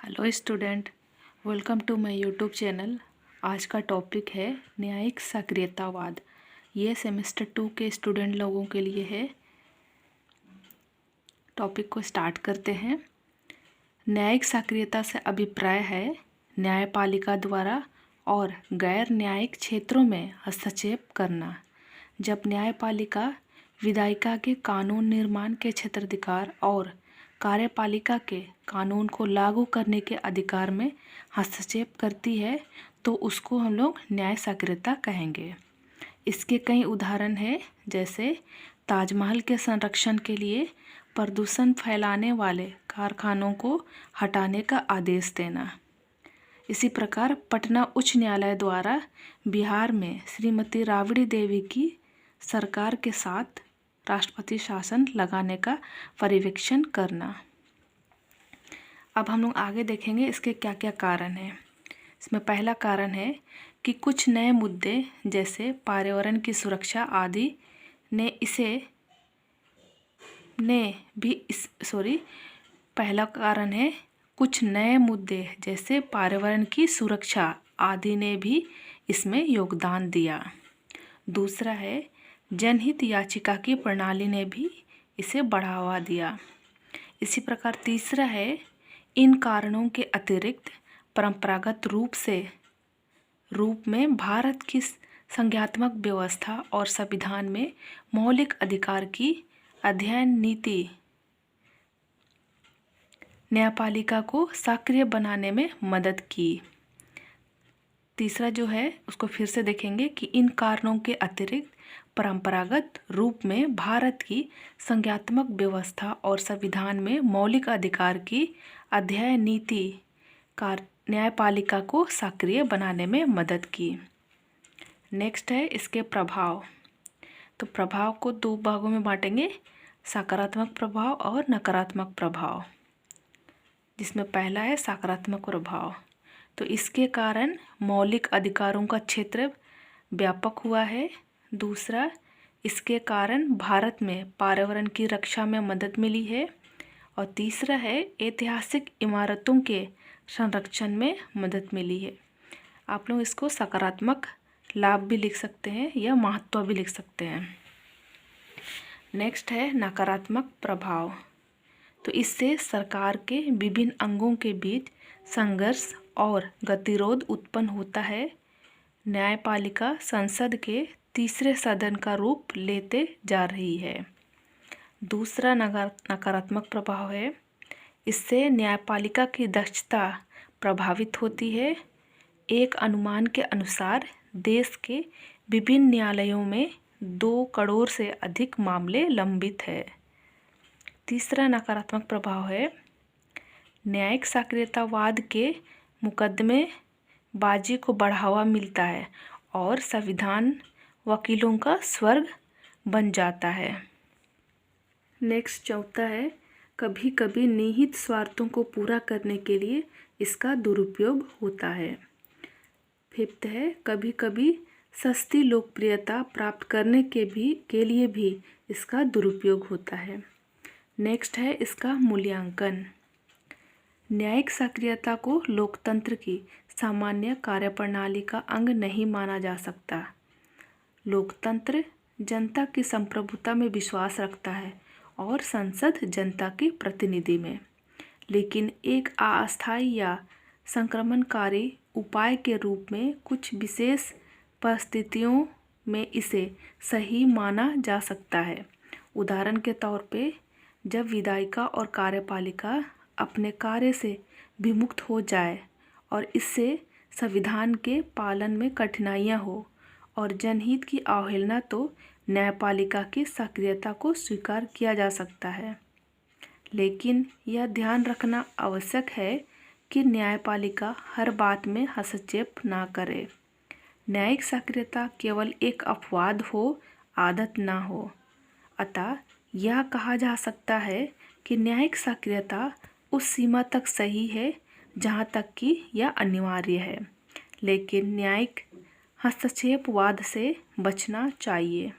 Hello student, welcome to my YouTube channel. आज का topic है न्यायिक सक्रियतावाद। ये सेमेस्टर 2 के स्टूडेंट लोगों के लिए है। टॉपिक को स्टार्ट करते हैं। न्यायिक सक्रियता से अभिप्राय है न्यायपालिका द्वारा और गैर न्यायिक क्षेत्रों में हस्तक्षेप करना। जब न्यायपालिका विधायिका के कानून निर्माण के क्षेत्राधिकार और कार्यपालिका के कानून को लागू करने के अधिकार में हस्तक्षेप करती है तो उसको हम लोग न्याय सक्रियता कहेंगे। इसके कई उदाहरण हैं, जैसे ताजमहल के संरक्षण के लिए प्रदूषण फैलाने वाले कारखानों को हटाने का आदेश देना। इसी प्रकार पटना उच्च न्यायालय द्वारा बिहार में श्रीमती राबड़ी देवी की सरकार के साथ राष्ट्रपति शासन लगाने का पर्यवेक्षण करना। अब हम लोग आगे देखेंगे इसके क्या क्या कारण हैं। इसमें पहला कारण है कि कुछ नए मुद्दे जैसे पर्यावरण की सुरक्षा आदि पहला कारण है कुछ नए मुद्दे जैसे पर्यावरण की सुरक्षा आदि ने भी इसमें योगदान दिया। दूसरा है जनहित याचिका की प्रणाली ने भी इसे बढ़ावा दिया। इसी प्रकार तीसरा है इन कारणों के अतिरिक्त परंपरागत रूप में भारत की संज्ञात्मक व्यवस्था और संविधान में मौलिक अधिकार की अध्ययन नीति न्यायपालिका को सक्रिय बनाने में मदद की। तीसरा जो है उसको फिर से देखेंगे कि इन कारणों के अतिरिक्त परंपरागत रूप में भारत की संज्ञात्मक व्यवस्था और संविधान में मौलिक अधिकार की अध्ययन नीति न्यायपालिका को सक्रिय बनाने में मदद की। नेक्स्ट है इसके प्रभाव। तो प्रभाव को दो भागों में बांटेंगे, सकारात्मक प्रभाव और नकारात्मक प्रभाव, जिसमें पहला है सकारात्मक प्रभाव। तो इसके कारण मौलिक अधिकारों का क्षेत्र व्यापक हुआ है। दूसरा, इसके कारण भारत में पर्यावरण की रक्षा में मदद मिली है। और तीसरा है ऐतिहासिक इमारतों के संरक्षण में मदद मिली है। आप लोग इसको सकारात्मक लाभ भी लिख सकते हैं या महत्व भी लिख सकते हैं। नेक्स्ट है नकारात्मक प्रभाव। तो इससे सरकार के विभिन्न अंगों के बीच संघर्ष और गतिरोध उत्पन्न होता है। न्यायपालिका संसद के तीसरे सदन का रूप लेते जा रही है। दूसरा नकारात्मक प्रभाव है इससे न्यायपालिका की दक्षता प्रभावित होती है। एक अनुमान के अनुसार देश के विभिन्न न्यायालयों में 2 करोड़ से अधिक मामले लंबित है। तीसरा नकारात्मक प्रभाव है न्यायिक सक्रियतावाद के मुकदमे बाजी को बढ़ावा मिलता है और संविधान वकीलों का स्वर्ग बन जाता है। नेक्स्ट चौथा है कभी कभी निहित स्वार्थों को पूरा करने के लिए इसका दुरुपयोग होता है। फिफ्थ है कभी कभी सस्ती लोकप्रियता प्राप्त करने के लिए भी इसका दुरुपयोग होता है। नेक्स्ट है इसका मूल्यांकन। न्यायिक सक्रियता को लोकतंत्र की सामान्य कार्यप्रणाली का अंग नहीं माना जा सकता। लोकतंत्र जनता की संप्रभुता में विश्वास रखता है और संसद जनता के प्रतिनिधि में, लेकिन एक अस्थायी या संक्रमणकारी उपाय के रूप में कुछ विशेष परिस्थितियों में इसे सही माना जा सकता है। उदाहरण के तौर पे जब विधायिका और कार्यपालिका अपने कार्य से विमुक्त हो जाए और इससे संविधान के पालन में कठिनाइयाँ हो और जनहित की अवहेलना, तो न्यायपालिका की सक्रियता को स्वीकार किया जा सकता है। लेकिन यह ध्यान रखना आवश्यक है कि न्यायपालिका हर बात में हस्तक्षेप ना करे। न्यायिक सक्रियता केवल एक अपवाद हो, आदत ना हो। अतः यह कहा जा सकता है कि न्यायिक सक्रियता उस सीमा तक सही है जहाँ तक कि यह अनिवार्य है, लेकिन न्यायिक हस्तक्षेपवाद से बचना चाहिए।